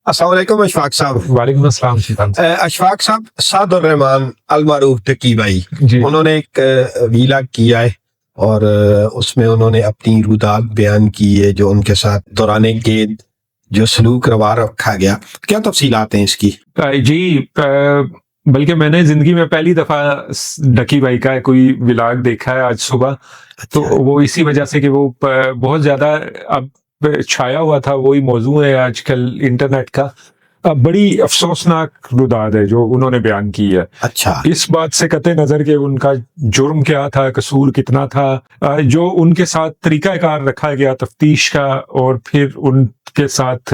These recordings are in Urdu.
السلام علیکم اشفاق صاحب. وعلیکم السلام سلطان صاحب. اشفاق صاحب, سعد الرحمان المعروف ٹکی بھائی, جی انہوں نے ایک ویلاگ کیا ہے اور اس میں انہوں نے اپنی رودات بیان کی ہے جو ان کے ساتھ دوران قید جو سلوک روا رکھا گیا. کیا تفصیلات ہیں اس کی؟ جی بلکہ میں نے زندگی میں پہلی دفعہ ڈکی بھائی کا کوئی ولاگ دیکھا ہے آج صبح. تو وہ اسی وجہ سے کہ وہ بہت زیادہ اب چھایا ہوا تھا, وہی موضوع ہے آج کل انٹرنیٹ کا. بڑی افسوسناک روداد ہے جو انہوں نے بیان کی ہے. اچھا, اس بات سے قطع نظر کہ ان کا جرم کیا تھا, قصور کتنا تھا, جو ان کے ساتھ طریقہ کار رکھا گیا تفتیش کا, اور پھر ان کے ساتھ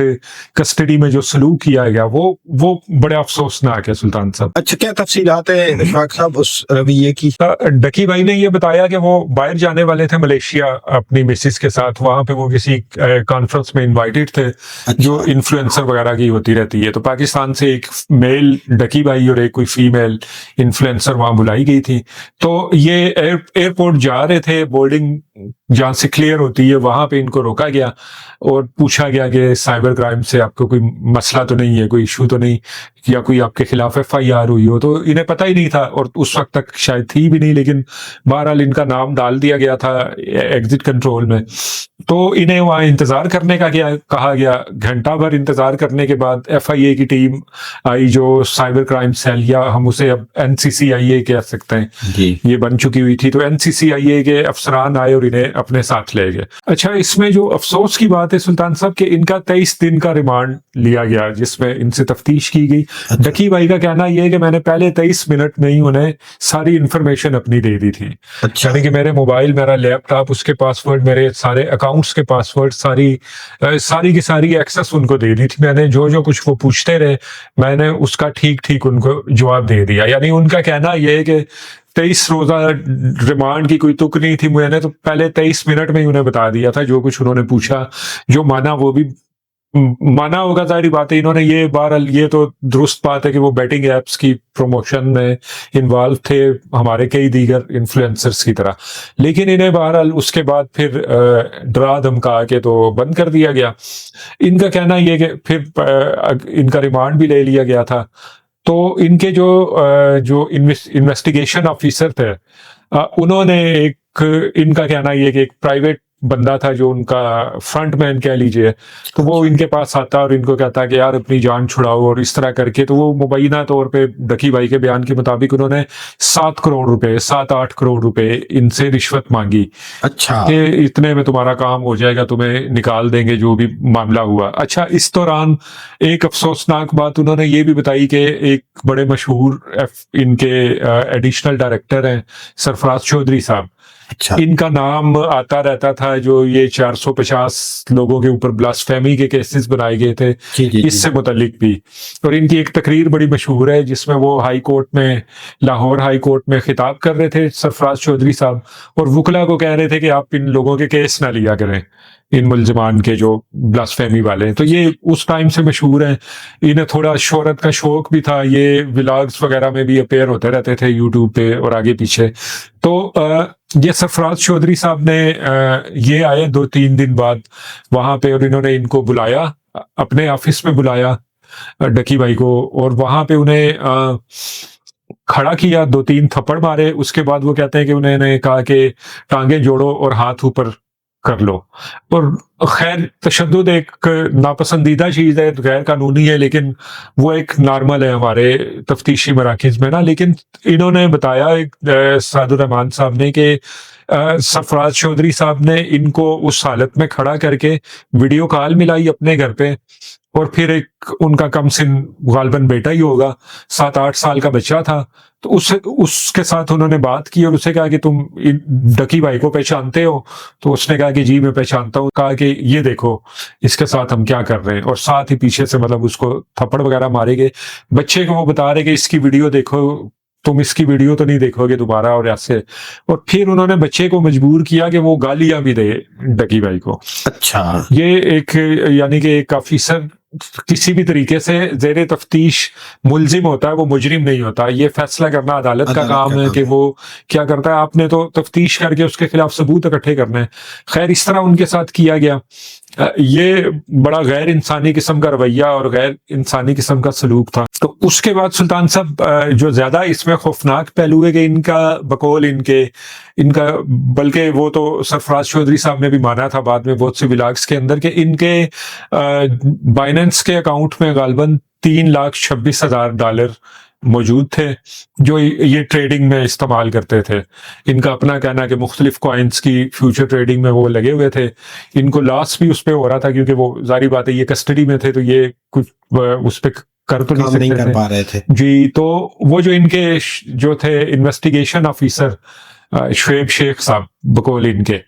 کسٹڈی میں جو سلوک کیا گیا وہ بڑے افسوسناک ہے سلطان صاحب. اچھا, کیا تفصیلات ہیں اشفاق صاحب اس رویے کی؟ ڈکی بھائی نے یہ بتایا کہ وہ باہر جانے والے تھے ملیشیا اپنی مسز کے ساتھ. وہاں پہ وہ کسی کانفرنس میں انوائٹڈ تھے جو انفلوئنسر وغیرہ کی ہوتی رہتی ہے. تو پاکستان سے ایک میل ڈکی بھائی اور ایک کوئی فیمیل انفلوئنسر وہاں بلائی گئی تھی. تو یہ ایئرپورٹ جا رہے تھے, بورڈنگ جہاں سے کلیئر ہوتی ہے وہاں پہ ان کو روکا گیا اور پوچھا گیا کہ سائبر کرائم سے آپ کو کوئی مسئلہ تو نہیں ہے, کوئی ایشو تو نہیں, یا کوئی آپ کے خلاف FIR ہوئی ہو. تو انہیں پتہ ہی نہیں تھا, اور اس وقت تک شاید تھی بھی نہیں, لیکن بہرحال ان کا نام ڈال دیا گیا تھا ایگزٹ کنٹرول میں. تو انہیں وہاں انتظار کرنے کا کہا گیا. گھنٹہ بھر انتظار کرنے کے بعد FIA کی ٹیم آئی, جو سائبر کرائم سیل, یا ہم اسے اب NCCIA کہہ سکتے ہیں, جی, یہ بن چکی ہوئی تھی. تو NCCIA کے افسران آئے اور انہیں اپنے ساتھ لے گئے. اچھا, اس میں جو افسوس کی بات ہے سلطان صاحب کہ ان کا 23 دن کا ریمانڈ لیا گیا جس میں ان سے تفتیش کی گئی. ڈکی بھائی کا کہنا یہ ہے کہ میں نے پہلے 23 منٹ میں ہی انہیں ساری انفارمیشن اپنی دے دی تھی. اچھا, یعنی کہ میرے موبائل, میرا لیپ ٹاپ, اس کے پاسورڈ, میرے سارے اکاؤنٹس کے پاسورڈ, ساری کی ساری ایکسس ان کو دے دی تھی. میں نے جو کچھ وہ پوچھتے رہے میں نے اس کا ٹھیک ان کو جواب دے دیا. یعنی ان کا کہنا یہ ہے کہ 23 روزہ ریمانڈ کی کوئی تک نہیں تھی. میں نے تو پہلے 23 منٹ میں ہی انہیں بتا دیا تھا جو کچھ انہوں نے پوچھا, جو مانا وہ بھی مانا ہوگا. ظاہری بات ہے انہوں نے یہ بہرحال یہ تو درست بات ہے کہ وہ بیٹنگ ایپس کی پروموشن میں انوالو تھے ہمارے کئی دیگر انفلوئنسرز کی طرح, لیکن انہیں بہرحال اس کے بعد پھر ڈرا دھمکا کے تو بند کر دیا گیا. ان کا کہنا یہ کہ پھر ان کا ریمانڈ بھی لے لیا گیا تھا. تو ان کے جو انویسٹیگیشن آفیسر تھے انہوں نے ان کا کہنا یہ کہ ایک پرائیویٹ بندہ تھا جو ان کا فرنٹ مین کہہ لیجئے, تو وہ ان کے پاس آتا اور ان کو کہتا کہ یار اپنی جان چھڑاؤ, اور اس طرح کر کے. تو وہ مبینہ طور پہ ڈکی بھائی کے بیان کے مطابق انہوں نے 7 کروڑ روپے 7-8 کروڑ روپے ان سے رشوت مانگی. اچھا, کہ اتنے میں تمہارا کام ہو جائے گا, تمہیں نکال دیں گے جو بھی معاملہ ہوا. اچھا, اس دوران ایک افسوسناک بات انہوں نے یہ بھی بتائی کہ ایک بڑے مشہور ان کے ایڈیشنل ڈائریکٹر ہیں سرفراز چودھری صاحب, اچھا, ان کا نام آتا رہتا تھا, جو یہ 450 لوگوں کے اوپر بلاسفیمی کے کیسز بنائے گئے تھے اس سے متعلق بھی. اور ان کی ایک تقریر بڑی مشہور ہے جس میں وہ ہائی کورٹ میں, لاہور ہائی کورٹ میں خطاب کر رہے تھے سرفراز چودھری صاحب, اور وکلا کو کہہ رہے تھے کہ آپ ان لوگوں کے کیس نہ لیا کریں, ان ملزمان کے جو بلاسفیمی والے ہیں. تو یہ اس ٹائم سے مشہور ہیں. انہیں تھوڑا شہرت کا شوق بھی تھا, یہ ولاگز وغیرہ میں بھی اپیئر ہوتے رہتے تھے یوٹیوب پہ اور آگے پیچھے. تو یہ سرفراز چودھری صاحب نے یہ آئے 2-3 دن بعد وہاں پہ, اور انہوں نے ان کو بلایا, اپنے آفس میں بلایا ڈکی بھائی کو, اور وہاں پہ انہیں کھڑا کیا, 2-3 تھپڑ مارے. اس کے بعد وہ کہتے ہیں کہ انہوں نے کہا کہ ٹانگیں جوڑو اور ہاتھ اوپر کر لو. اور خیر تشدد ایک ناپسندیدہ چیز ہے, غیر قانونی ہے, لیکن وہ ایک نارمل ہے ہمارے تفتیشی مراکز میں نا. لیکن انہوں نے بتایا سعد الرحمان صاحب نے کہ سرفراز چودھری صاحب نے ان کو اس حالت میں کھڑا کر کے ویڈیو کال ملائی اپنے گھر پہ, اور پھر ایک ان کا کم سن غالباً بیٹا ہی ہوگا, 7-8 سال کا بچہ تھا. تو اس کے ساتھ انہوں نے بات کی اور اسے کہا کہ تم ڈکی بھائی کو پہچانتے ہو؟ تو اس نے کہا کہ جی میں پہچانتا ہوں. کہا کہ یہ دیکھو اس کے ساتھ ہم کیا کر رہے ہیں, اور ساتھ ہی پیچھے سے مطلب اس کو تھپڑ وغیرہ مارے گئے. بچے کو وہ بتا رہے کہ اس کی ویڈیو دیکھو, تم اس کی ویڈیو تو نہیں دیکھو گے دوبارہ, اور ایسے. اور پھر انہوں نے بچے کو مجبور کیا کہ وہ گالیاں بھی دے ڈکی بھائی کو. اچھا, یہ ایک یعنی کہ ایک آفیسر کسی بھی طریقے سے زیر تفتیش ملزم ہوتا ہے, وہ مجرم نہیں ہوتا. یہ فیصلہ کرنا عدالت کا کام ہے کہ وہ کیا کرتا ہے. آپ نے تو تفتیش کر کے اس کے خلاف ثبوت اکٹھے کرنے ہیں. خیر اس طرح ان کے ساتھ کیا گیا یہ بڑا غیر انسانی قسم کا رویہ اور غیر انسانی قسم کا سلوک تھا. تو اس کے بعد سلطان صاحب جو زیادہ اس میں خوفناک پہلو ہے کہ ان کا بقول ان کا بلکہ وہ تو سرفراز چودھری صاحب نے بھی مانا تھا بعد میں بہت سے ولاگس کے اندر کہ ان کے بائننس کے اکاؤنٹ میں غالباً $3,26,000 موجود تھے جو یہ ٹریڈنگ میں استعمال کرتے تھے. ان کا اپنا کہنا کہ مختلف کوائنس کی فیوچر ٹریڈنگ میں وہ لگے ہوئے تھے. ان کو لاس بھی اس پہ ہو رہا تھا کیونکہ وہ ظاہری بات ہے یہ کسٹڈی میں تھے تو یہ کچھ اس پہ کر تو نہیں کر پا رہے تھے جی. تو وہ جو ان کے جو تھے انویسٹیگیشن آفیسر شعیب شیخ صاحب بقول ان کے,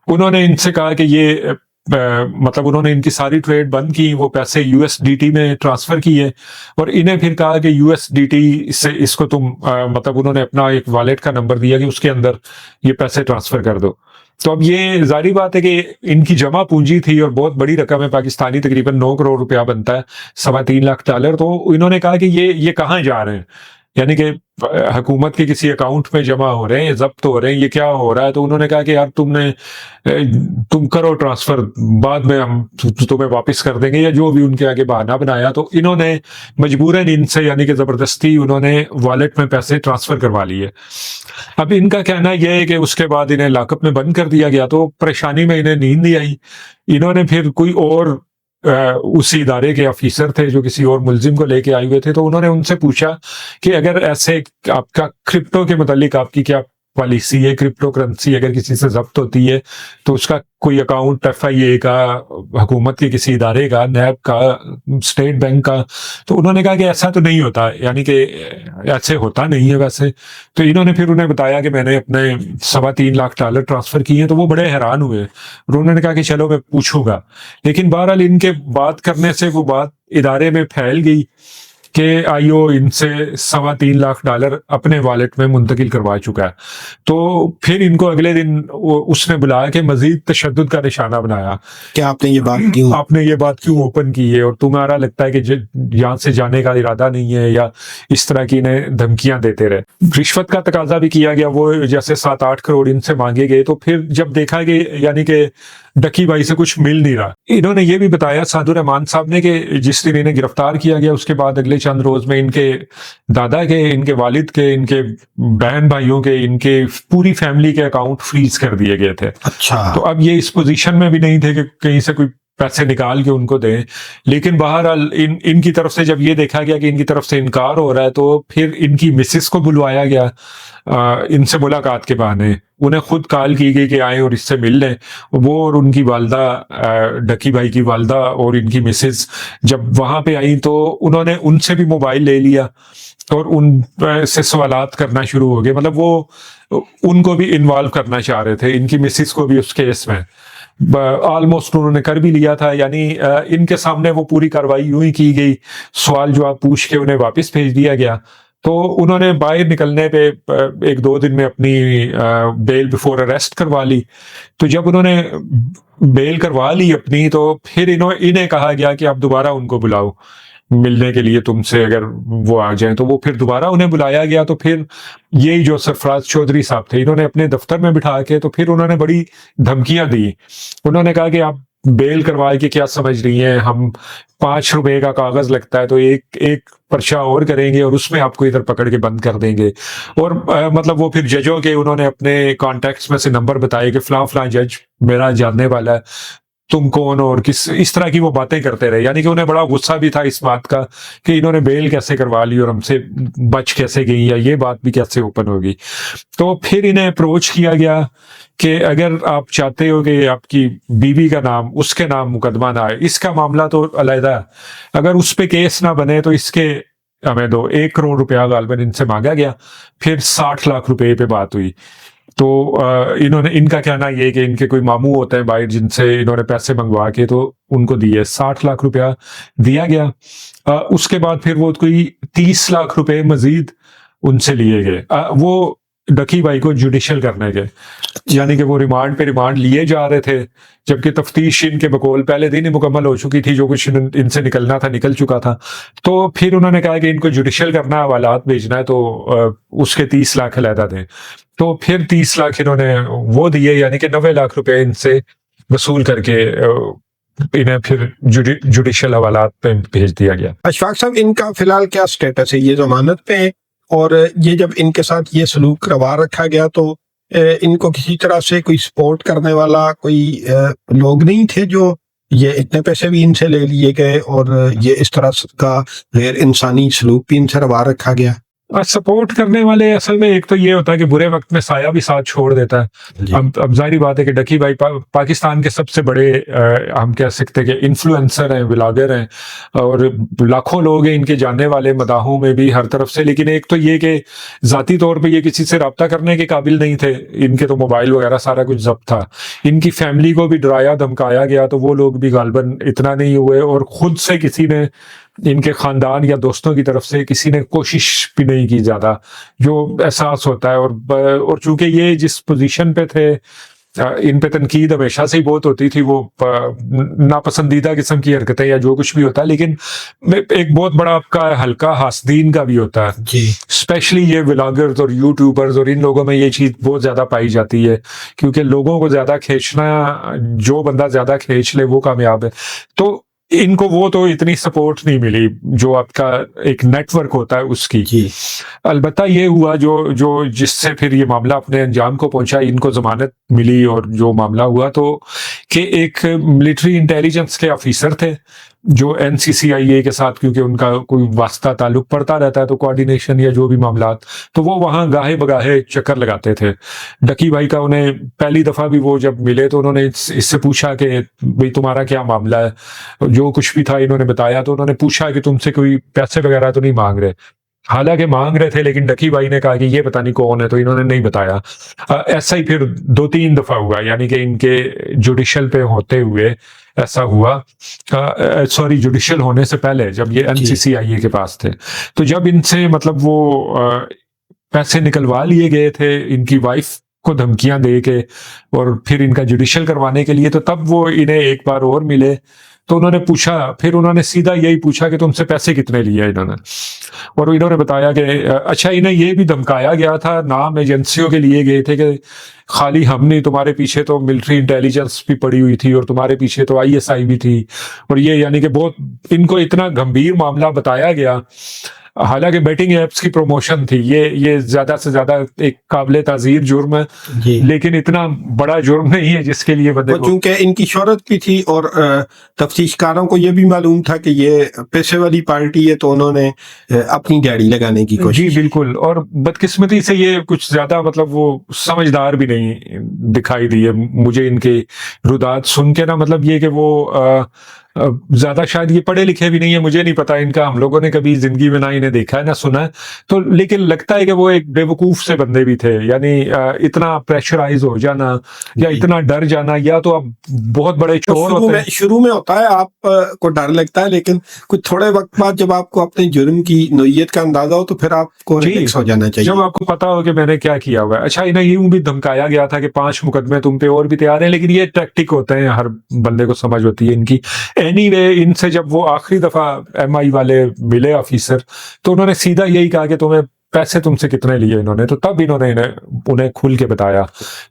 انہوں نے ان سے کہا کہ یہ مطلب انہوں نے ان کی ساری ٹریڈ بند کی, وہ پیسے USDT میں ٹرانسفر کیے اور انہیں پھر کہا کہ USDT سے اس کو تم مطلب انہوں نے اپنا ایک والیٹ کا نمبر دیا کہ اس کے اندر یہ پیسے ٹرانسفر کر دو. تو اب یہ ظاہری بات ہے کہ ان کی جمع پونجی تھی اور بہت بڑی رقم ہے پاکستانی, تقریباً 9 کروڑ روپیہ بنتا ہے, $3.25 تو انہوں نے کہا کہ یہ کہاں جا رہے ہیں, یعنی کہ حکومت کے کسی اکاؤنٹ میں جمع ہو رہے ہیں, ضبط ہو رہے ہیں, یہ کیا ہو رہا ہے. تو انہوں نے کہا کہ یار تم کرو ٹرانسفر, بعد میں ہم تمہیں واپس کر دیں گے, یا جو بھی ان کے آگے بہانہ بنایا. تو انہوں نے مجبوراً ان سے یعنی کہ زبردستی انہوں نے والیٹ میں پیسے ٹرانسفر کروا لیے. اب ان کا کہنا یہ ہے کہ اس کے بعد انہیں لاک اپ میں بند کر دیا گیا, تو پریشانی میں انہیں نیند نہیں آئی. انہوں نے پھر کوئی اور اسی ادارے کے آفیسر تھے جو کسی اور ملزم کو لے کے آئے ہوئے تھے, تو انہوں نے ان سے پوچھا کہ اگر ایسے آپ کا کرپٹو کے متعلق آپ کی کیا پالیسی ہے, کرپٹو کرنسی اگر کسی سے ضبط ہوتی ہے تو اس کا کوئی اکاؤنٹ FIA کا, حکومت کے کسی ادارے کا, نیب کا, اسٹیٹ بینک کا. تو انہوں نے کہا کہ ایسا تو نہیں ہوتا, یعنی کہ ایسے ہوتا نہیں ہے ویسے. تو انہوں نے پھر انہیں بتایا کہ میں نے اپنے $3.25 لاکھ ٹرانسفر کیے ہیں. تو وہ بڑے حیران ہوئے اور انہوں نے کہا کہ چلو میں پوچھوں گا. لیکن بہرحال ان کے بات کرنے سے وہ بات ادارے میں پھیل گئی کہ IO ان سے $3.25 لاکھ اپنے والیٹ میں منتقل کروا چکا ہے. تو پھر ان کو اگلے دن اس نے بلایا کہ مزید تشدد کا نشانہ بنایا کہ آپ نے یہ بات کیوں اوپن کی ہے, اور تمہارا لگتا ہے کہ یہاں سے جانے کا ارادہ نہیں ہے, یا اس طرح کی انہیں دھمکیاں دیتے رہے. رشوت کا تقاضا بھی کیا گیا, وہ جیسے 7-8 کروڑ ان سے مانگے گئے. تو پھر جب دیکھا کہ یعنی کہ ڈکی بھائی سے کچھ مل نہیں رہا, انہوں نے یہ بھی بتایا سعد الرحمان صاحب نے کہ جس دن انہیں گرفتار کیا گیا اس کے بعد اگلے چند روز میں ان کے دادا کے, ان کے والد کے, ان کے بہن بھائیوں کے, ان کے پوری فیملی کے اکاؤنٹ فریز کر دیے گئے تھے. اچھا. تو اب یہ اس پوزیشن میں بھی نہیں تھے کہ کہیں سے کوئی پیسے نکال کے ان کو دیں. لیکن بہرحال ان کی طرف سے جب یہ دیکھا گیا کہ ان کی طرف سے انکار ہو رہا ہے, تو پھر ان کی مسز کو بلوایا گیا ان سے ملاقات کے بہانے. انہیں خود کال کی گئی کہ آئیں اور اس سے مل لیں. وہ اور ان کی والدہ, ڈکی بھائی کی والدہ اور ان کی مسز جب وہاں پہ آئیں تو انہوں نے ان سے بھی موبائل لے لیا اور ان سے سوالات کرنا شروع ہو گئے. مطلب وہ ان کو بھی انوالو کرنا چاہ رہے تھے, ان کی مسز کو بھی اس کیس میں. آلموسٹ انہوں نے کر بھی لیا تھا, یعنی ان کے سامنے وہ پوری کاروائی یوں ہی کی گئی, سوال جواب پوچھ کے انہیں واپس بھیج دیا گیا. تو انہوں نے باہر نکلنے پہ 1-2 دن میں اپنی بیل بیفور اریسٹ کروا لی. تو جب انہوں نے بیل کروا لی اپنی, تو پھر انہیں کہا گیا کہ آپ دوبارہ ان کو بلاؤ ملنے کے لیے تم سے, اگر وہ آ جائیں. تو وہ پھر دوبارہ انہیں بلایا گیا. تو پھر یہی جو سرفراز چودھری صاحب تھے, انہوں نے اپنے دفتر میں بٹھا کے تو پھر انہوں نے بڑی دھمکیاں دی. انہوں نے کہا کہ آپ بیل کروائے کہ کیا سمجھ رہی ہیں, ہم $5 کا کاغذ لگتا ہے تو ایک پرچہ اور کریں گے اور اس میں آپ کو ادھر پکڑ کے بند کر دیں گے. اور مطلب وہ پھر ججوں کے انہوں نے اپنے کانٹیکٹس میں سے نمبر بتائے کہ فلاں جج میرا جاننے والا ہے, تم کون اور کس, اس طرح کی وہ باتیں کرتے رہے. یعنی کہ انہیں بڑا غصہ بھی تھا اس بات کا کہ انہوں نے بیل کیسے کروا لی اور ہم سے بچ کیسے گئی, یا یہ بات بھی کیسے اوپن ہوگی. تو پھر انہیں اپروچ کیا گیا کہ اگر آپ چاہتے ہو کہ آپ کی بیوی کا نام, اس کے نام مقدمہ نہ آئے, اس کا معاملہ تو علیحدہ ہے, اگر اس پہ کیس نہ بنے تو اس کے ہمیں دو. 1 کروڑ روپیہ غالباً ان سے مانگا گیا. پھر 60 لاکھ روپے پہ بات ہوئی. تو ان کا کہنا یہ کہ ان کے کوئی ماموں ہوتے ہیں باہر جن سے انہوں نے پیسے منگوا کے تو ان کو دیے. 60 لاکھ روپیہ دیا گیا. اس کے بعد پھر وہ کوئی 30 لاکھ روپے مزید ان سے لیے گئے. وہ ڈکی بھائی کو جوڈیشل کرنے کے, یعنی کہ وہ ریمانڈ پہ ریمانڈ لیے جا رہے تھے, جبکہ تفتیش ان کے بقول پہلے دن ہی مکمل ہو چکی تھی. جو کچھ ان سے نکلنا تھا نکل چکا تھا. تو پھر انہوں نے کہا کہ ان کو جوڈیشل کرنا ہے, حوالات بھیجنا ہے, تو اس کے 30 لاکھ علیحدہ دیں. تو پھر 30 لاکھ انہوں نے وہ دیے, یعنی کہ 90 لاکھ روپے ان سے وصول کر کے انہیں پھر جوڈیشل حوالات پہ بھیج دیا گیا۔ اشفاق صاحب، ان کا فی الحال کیا سٹیٹس ہے؟ یہ ضمانت پہ ہے، اور یہ جب ان کے ساتھ یہ سلوک روا رکھا گیا تو ان کو کسی طرح سے کوئی سپورٹ کرنے والا کوئی لوگ نہیں تھے جو یہ اتنے پیسے بھی ان سے لے لیے گئے اور یہ اس طرح کا غیر انسانی سلوک بھی ان سے روا رکھا گیا؟ سپورٹ کرنے والے اصل میں ایک تو یہ ہوتا ہے کہ برے وقت میں سایہ بھی ساتھ چھوڑ دیتا ہے۔ اب ظاہری بات ہے کہ ڈکی بھائی پاکستان کے سب سے بڑے ہم کہہ سکتے ہیں کہ انفلوئنسر ہیں، ولاگر ہیں، اور لاکھوں لوگ ہیں ان کے جاننے والے، مداحوں میں بھی ہر طرف سے۔ لیکن ایک تو یہ کہ ذاتی طور پہ یہ کسی سے رابطہ کرنے کے قابل نہیں تھے، ان کے تو موبائل وغیرہ سارا کچھ ضبط تھا۔ ان کی فیملی کو بھی ڈرایا دھمکایا گیا تو وہ لوگ بھی غالباً اتنا نہیں ہوئے، اور خود سے کسی نے، ان کے خاندان یا دوستوں کی طرف سے کسی نے کوشش بھی نہیں کی زیادہ، جو احساس ہوتا ہے۔ اور چونکہ یہ جس پوزیشن پہ تھے، ان پہ تنقید ہمیشہ سے ہی بہت ہوتی تھی، وہ ناپسندیدہ قسم کی حرکتیں یا جو کچھ بھی ہوتا ہے، لیکن ایک بہت بڑا آپ کا حلقہ حاسدین کا بھی ہوتا ہے جی، اسپیشلی یہ ولاگرز اور یوٹیوبرز، اور ان لوگوں میں یہ چیز بہت زیادہ پائی جاتی ہے، کیونکہ لوگوں کو زیادہ کھینچنا، جو بندہ زیادہ کھینچ لے وہ کامیاب ہے۔ تو ان کو وہ تو اتنی سپورٹ نہیں ملی جو آپ کا ایک نیٹ ورک ہوتا ہے اس کی۔ جی، البتہ یہ ہوا جو جس سے پھر یہ معاملہ اپنے انجام کو پہنچا، ان کو ضمانت ملی، اور جو معاملہ ہوا تو کہ ایک ملٹری انٹیلیجنس کے آفیسر تھے جو این سی سی آئی اے کے ساتھ، کیونکہ ان کا کوئی واسطہ تعلق پڑتا رہتا ہے تو کوارڈینیشن یا جو بھی معاملات، تو وہ وہاں گاہے بگاہے چکر لگاتے تھے۔ ڈکی بھائی کا انہیں پہلی دفعہ بھی وہ جب ملے تو انہوں نے اس سے پوچھا کہ بھئی تمہارا کیا معاملہ ہے، جو کچھ بھی تھا انہوں نے بتایا، تو انہوں نے پوچھا کہ تم سے کوئی پیسے وغیرہ تو نہیں مانگ رہے، حالانکہ مانگ رہے تھے، لیکن ڈکی بھائی نے کہا کہ یہ پتہ نہیں کون ہے، تو انہوں نے نہیں بتایا۔ ایسا ہی پھر 2-3 دفعہ ہوا، یعنی کہ ان کے جوڈیشل پہ ہوتے ہوئے ایسا ہوا، جوڈیشل ہونے سے پہلے جب یہ این سی سی آئی اے کے پاس تھے، تو جب ان سے مطلب وہ پیسے نکلوا لیے گئے تھے ان کی وائف کو دھمکیاں دے کے، اور پھر ان کا جوڈیشل کروانے کے لیے، تو تب وہ انہیں ایک بار اور ملے تو انہوں نے پوچھا، پھر انہوں نے سیدھا یہی پوچھا کہ تم سے پیسے کتنے لیے انہوں نے، اور انہوں نے بتایا کہ اچھا انہیں یہ بھی دھمکایا گیا تھا، نام ایجنسیوں کے لیے گئے تھے کہ خالی ہم نہیں، تمہارے پیچھے تو ملٹری انٹیلیجنس بھی پڑی ہوئی تھی، اور تمہارے پیچھے تو آئی ایس آئی بھی تھی، اور یہ یعنی کہ بہت ان کو اتنا گمبھیر معاملہ بتایا گیا۔ حالانکہ بیٹنگ ایپس کی پروموشن تھی، یہ زیادہ سے زیادہ ایک قابل تعزیر جرم ہے، لیکن اتنا بڑا جرم نہیں ہے جس کے لیے بندے کو، چونکہ ان کی شہرت بھی تھی اور تفتیش کاروں کو یہ بھی معلوم تھا کہ یہ پیسے والی پارٹی ہے، تو انہوں نے اپنی دیہڑی لگانے کی کوشش۔ جی بالکل، اور بدقسمتی سے یہ کچھ زیادہ مطلب وہ سمجھدار بھی نہیں دکھائی دیے مجھے ان کے رداد سن کے نا، مطلب یہ کہ وہ زیادہ شاید یہ پڑھے لکھے بھی نہیں ہیں، مجھے نہیں پتا ان کا، ہم لوگوں نے کبھی زندگی میں نہ انہیں دیکھا ہے نہ سنا ہے، تو لیکن لگتا ہے کہ وہ ایک بے وقوف سے بندے بھی تھے، یعنی اتنا پریشرائز ہو جانا یا اتنا ڈر جانا، یا تو اب بہت بڑے چور ہوتے ہیں، شروع میں ہوتا ہے آپ کو ڈر لگتا ہے، لیکن کچھ تھوڑے وقت بعد جب آپ کو اپنے جرم کی نوعیت کا اندازہ ہو تو پھر آپ کو ریلیکس ہو جانا چاہیے، جب آپ کو پتا ہو کہ میں نے کیا کیا ہوا ہے۔ اچھا انہیں یوں بھی دھمکایا گیا تھا کہ 5 مقدمے تم پہ اور بھی تیار ہیں، لیکن یہ ٹیکٹک ہوتے ہیں، ہر بندے کو سمجھ ہوتی ہے ان کی۔ اینی وے ان سے جب وہ آخری دفعہ ایم آئی والے ملے آفیسر، تو انہوں نے سیدھا یہی کہا کہ تمہیں پیسے تم سے کتنے لیے انہوں نے، تو تب انہوں نے انہیں کھل کے بتایا،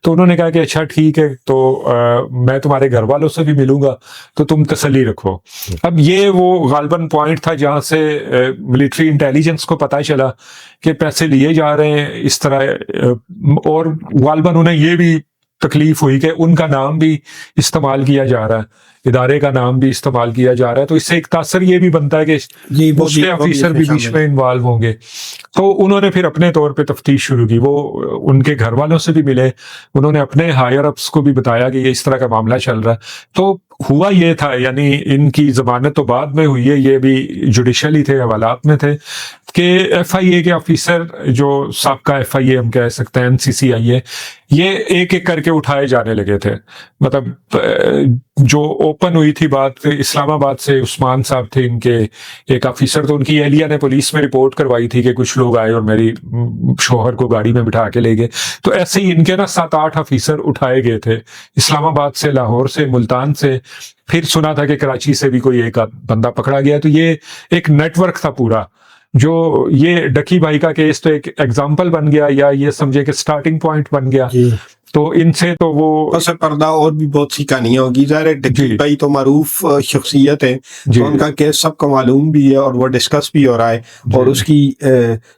تو انہوں نے کہا کہ اچھا ٹھیک ہے، تو میں تمہارے گھر والوں سے بھی ملوں گا، تو تم تسلی رکھو۔ اب یہ وہ غالباً پوائنٹ تھا جہاں سے ملٹری انٹیلیجنس کو پتہ چلا کہ پیسے لیے جا رہے ہیں اس طرح، اور غالباً انہیں یہ بھی تکلیف ہوئی کہ ان کا نام بھی استعمال کیا جا رہا ہے، ادارے کا نام بھی استعمال کیا جا رہا ہے، تو اس سے ایک تاثر یہ بھی بنتا ہے کہ اس کے آفیسر بھی بیچ میں انوالو ہوں گے۔ تو انہوں نے پھر اپنے طور پہ تفتیش شروع کی، وہ ان کے گھر والوں سے بھی ملے، انہوں نے اپنے ہائر اپس کو بھی بتایا کہ یہ اس طرح کا معاملہ چل رہا ہے۔ تو ہوا یہ تھا، یعنی ان کی ضمانت تو بعد میں ہوئی ہے، یہ بھی جوڈیشل ہی تھے، حوالات میں تھے، کہ ایف آئی اے کے آفیسر جو سابقہ ایف آئی اے ہم کہہ سکتے ہیں، این سی سی آئی اے، یہ ایک ایک کر کے اٹھائے جانے لگے تھے۔ مطلب جو اوپن ہوئی تھی بات، اسلام آباد سے عثمان صاحب تھے ان کے ایک آفیسر، تو ان کی اہلیہ نے پولیس میں رپورٹ کروائی تھی کہ کچھ لوگ آئے اور میری شوہر کو گاڑی میں بٹھا کے لے گئے، تو ایسے ہی ان کے نا 7-8 آفیسر اٹھائے گئے تھے، اسلام آباد سے، لاہور سے، ملتان سے، پھر سنا تھا کہ کراچی سے بھی کوئی ایک بندہ پکڑا گیا۔ تو یہ ایک نیٹ ورک تھا پورا، جو یہ ڈکی بھائی کا کیس تو ایک ایگزامپل بن گیا، یا یہ سمجھے کہ سٹارٹنگ پوائنٹ بن گیا تو ان سے تو وہ پس پردہ اور بھی بہت سی کہانیاں ہوگی. ظاہر ڈکی بھائی تو معروف شخصیت ہے, ان کا کیس سب کو معلوم بھی ہے اور وہ ڈسکس بھی ہو رہا ہے, اور اس کی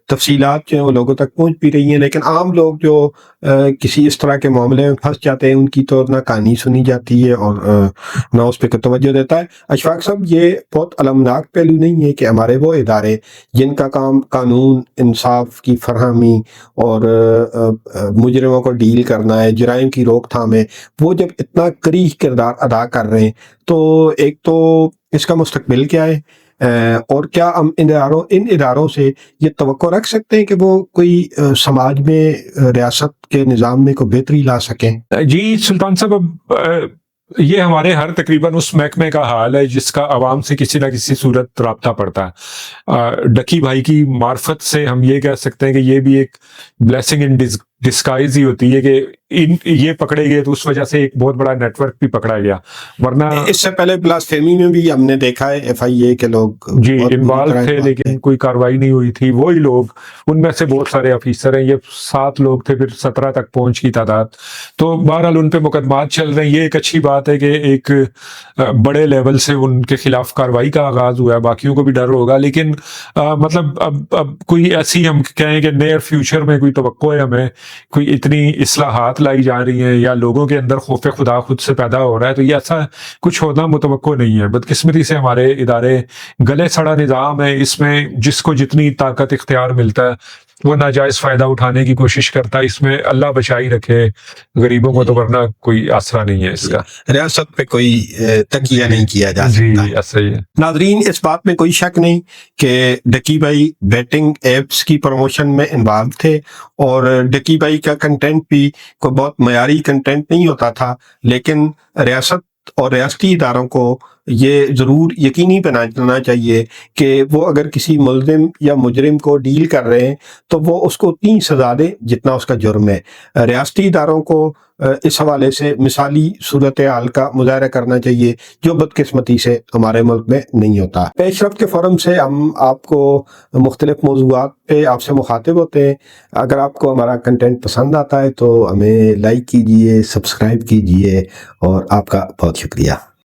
تفصیلات جو ہیں وہ لوگوں تک پہنچ بھی رہی ہیں, لیکن عام لوگ جو کسی اس طرح کے معاملے میں پھنس جاتے ہیں ان کی تو نہ کہانی سنی جاتی ہے اور نہ اس پہ توجہ دیتا ہے. اشفاق صاحب, یہ بہت المناک پہلو نہیں ہے کہ ہمارے وہ ادارے جن کا کام قانون انصاف کی فراہمی اور مجرموں کو ڈیل کرنا ہے, جرائم کی روک تھام ہے, وہ جب اتنا کریہ کردار ادا کر رہے ہیں تو ایک تو اس کا مستقبل کیا ہے, اور کیا ہم ان اداروں سے یہ توقع رکھ سکتے ہیں کہ وہ کوئی سماج میں ریاست کے نظام میں کوئی بہتری لا سکیں؟ جی سلطان صاحب, اب یہ ہمارے ہر تقریباً اس محکمے کا حال ہے جس کا عوام سے کسی نہ کسی صورت رابطہ پڑتا ہے. ڈکی بھائی کی معرفت سے ہم یہ کہہ سکتے ہیں کہ یہ بھی ایک بلیسنگ ان ڈسکائز ہی ہوتی ہے کہ یہ پکڑے گئے تو اس وجہ سے ایک بہت بڑا نیٹ ورک بھی پکڑا گیا, ورنہ اس سے پہلے بلاسفیمی میں بھی ہم نے دیکھا ہے ایف آئی اے کے لوگ جی انوالو تھے لیکن کوئی کاروائی نہیں ہوئی تھی. وہی لوگ, ان میں سے بہت سارے آفیسر ہیں, یہ 7 لوگ تھے, پھر 17 تک پہنچ کی تعداد. تو بہرحال ان پہ مقدمات چل رہے ہیں. یہ ایک اچھی بات ہے کہ ایک بڑے لیول سے ان کے خلاف کاروائی کا آغاز ہوا ہے, باقیوں کو بھی ڈر ہوگا. لیکن مطلب اب کوئی ایسی ہم کہیں کہ نیئر فیوچر میں کوئی توقع ہے ہمیں, کوئی اتنی اصلاحات لائی جا رہی ہیں یا لوگوں کے اندر خوف خدا خود سے پیدا ہو رہا ہے, تو یہ ایسا کچھ ہونا متوقع نہیں ہے. بدقسمتی سے ہمارے ادارے گلے سڑا نظام ہے, اس میں جس کو جتنی طاقت اختیار ملتا ہے وہ ناجائز فائدہ اٹھانے کی کوشش کرتا ہے. اس میں اللہ بچائی رکھے غریبوں کو, تو ورنہ کوئی آسرا نہیں ہے اس کا. ریاست پہ کوئی تکیہ نہیں کیا جا جی سکتا. ایسا ہی ہے. ناظرین, اس بات میں کوئی شک نہیں کہ ڈکی بھائی بیٹنگ ایپس کی پروموشن میں انوالو تھے, اور ڈکی بھائی کا کنٹینٹ بھی کوئی بہت معیاری کنٹینٹ نہیں ہوتا تھا, لیکن ریاست اور ریاستی اداروں کو یہ ضرور یقینی بنانا چاہیے کہ وہ اگر کسی ملزم یا مجرم کو ڈیل کر رہے ہیں تو وہ اس کو اتنی سزا دے جتنا اس کا جرم ہے. ریاستی اداروں کو اس حوالے سے مثالی صورتحال کا مظاہرہ کرنا چاہیے, جو بدقسمتی سے ہمارے ملک میں نہیں ہوتا. پیش رفت کے فورم سے ہم آپ کو مختلف موضوعات پہ آپ سے مخاطب ہوتے ہیں. اگر آپ کو ہمارا کنٹینٹ پسند آتا ہے تو ہمیں لائک کیجئے, سبسکرائب کیجئے, اور آپ کا بہت شکریہ.